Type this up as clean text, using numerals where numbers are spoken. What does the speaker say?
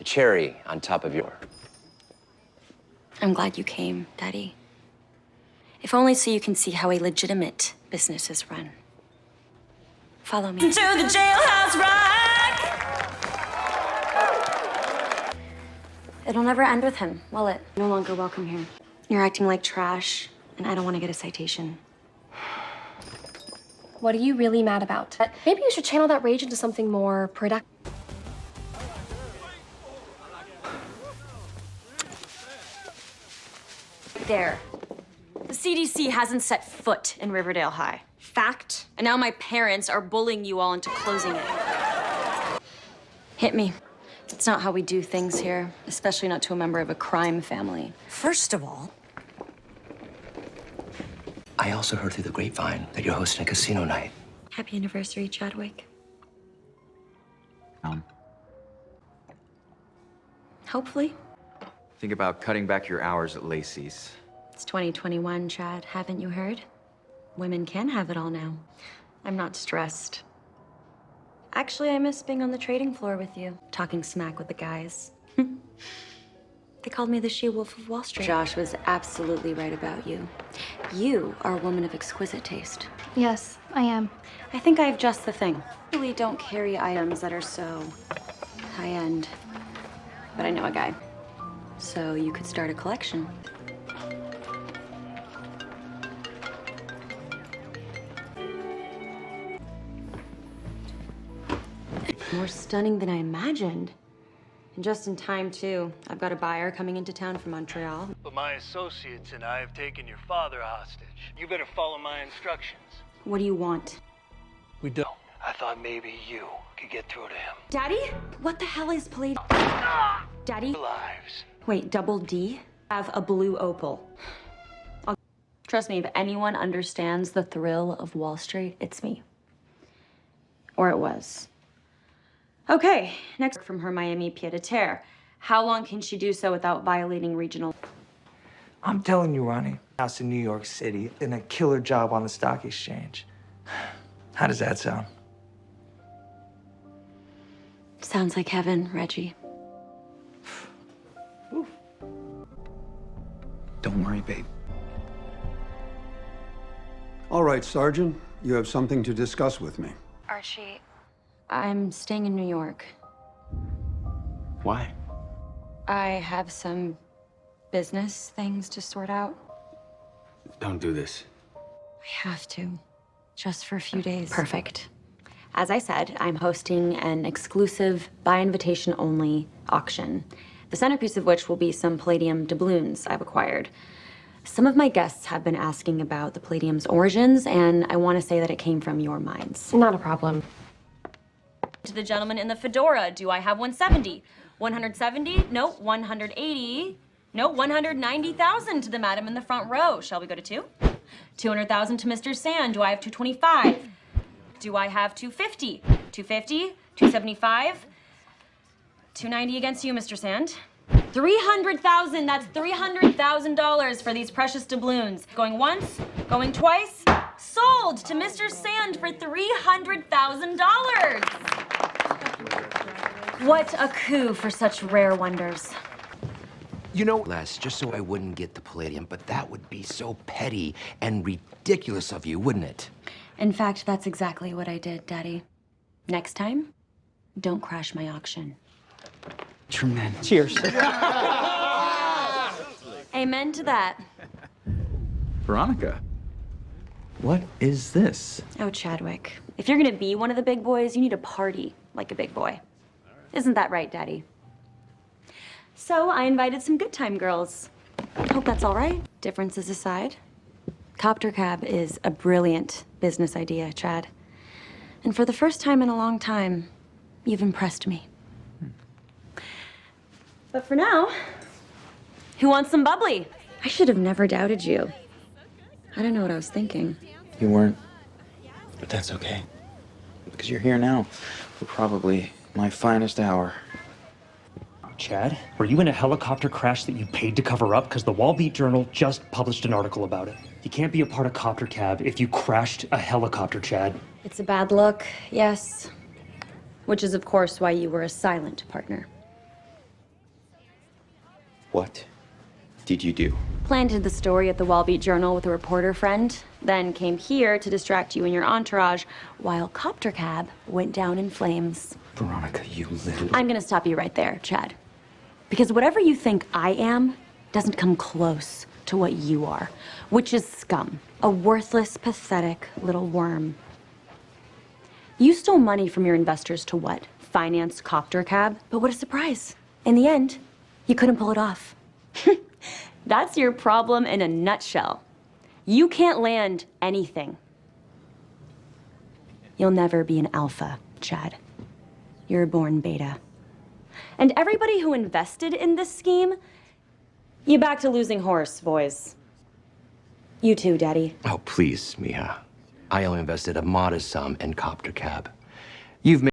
The cherry on top of your... I'm glad you came, Daddy. If only so you can see how a legitimate business is run. Follow me. To the jailhouse rock! It'll never end with him, will it? No longer welcome here. You're acting like trash, and I don't want to get a citation. What are you really mad about? Maybe you should channel that rage into something more productive. There. The CDC hasn't set foot in Riverdale High. Fact. And now my parents are bullying you all into closing it. Hit me. It's not how we do things here, especially not to a member of a crime family. First of all, I also heard through the grapevine that you're hosting a casino night. Happy anniversary, Chadwick. Hopefully. Think about cutting back your hours at Lacey's. It's 2021, Chad. Haven't you heard? Women can have it all now. I'm not stressed. Actually, I miss being on the trading floor with you, talking smack with the guys. They called me the she-wolf of Wall Street. Josh was absolutely right about you. You are a woman of exquisite taste. Yes, I am. I think I have just the thing. I really don't carry items that are so high-end. But I know a guy. So you could start a collection. More stunning than I imagined. And just in time, too. I've got a buyer coming into town from Montreal. But my associates and I have taken your father hostage. You better follow my instructions. What do you want? We don't. I thought maybe you could get through to him. Daddy? What the hell is played? Daddy? Lives. Wait, double D? I have a blue opal. Trust me, if anyone understands the thrill of Wall Street, it's me. Or it was. Okay, next from her Miami pied-à-terre. How long can she do so without violating regional? I'm telling you, Ronnie, house in New York City and a killer job on the stock exchange. How does that sound? Sounds like heaven, Reggie. Don't worry, babe. All right, Sergeant, you have something to discuss with me. Archie, I'm staying in New York. Why? I have some business things to sort out. Don't do this. I have to, just for a few days. Perfect. As I said, I'm hosting an exclusive, by invitation only auction, the centerpiece of which will be some palladium doubloons I've acquired. Some of my guests have been asking about the palladium's origins, and I want to say that it came from your minds. Not a problem. To the gentleman in the fedora, do I have 170? 170? No, 180. No, 190,000 to the madam in the front row. Shall we go to 2? 200,000 to Mr. Sand. Do I have 225? Do I have 250? 250? 275? 290 against you, Mr. Sand. 300,000, that's $300,000 for these precious doubloons. Going once, going twice, sold to Mr. Sand for $300,000. What a coup for such rare wonders. You know, Les, just so I wouldn't get the palladium, but that would be so petty and ridiculous of you, wouldn't it? In fact, that's exactly what I did, Daddy. Next time, don't crash my auction. Tremendous. Cheers. Amen to that. Veronica, what is this? Oh, Chadwick, if you're gonna be one of the big boys, you need to party like a big boy. Isn't that right, Daddy? So I invited some good time girls. Hope that's all right. Differences aside, Copter Cab is a brilliant business idea, Chad. And for the first time in a long time, you've impressed me. But for now, who wants some bubbly? I should have never doubted you. I don't know what I was thinking. You weren't, but that's okay. Because you're here now for probably my finest hour. Chad, were you in a helicopter crash that you paid to cover up? Because the Wall Beat Journal just published an article about it. You can't be a part of Copter Cab if you crashed a helicopter, Chad. It's a bad look, yes. Which is, of course, why you were a silent partner. What did you do? Planted the story at the Wall Beat Journal with a reporter friend, then came here to distract you and your entourage while Copter Cab went down in flames. Veronica, you literally... I'm gonna stop you right there, Chad. Because whatever you think I am doesn't come close to what you are, which is scum. A worthless, pathetic little worm. You stole money from your investors to what? Finance Copter Cab? But what a surprise. In the end, you couldn't pull it off. That's your problem in a nutshell. You can't land anything. You'll never be an alpha, Chad. You're a born beta. And everybody who invested in this scheme, you back to losing horse, boys. You too, Daddy. Oh, please, Mija. I only invested a modest sum in Copter Cab. You've made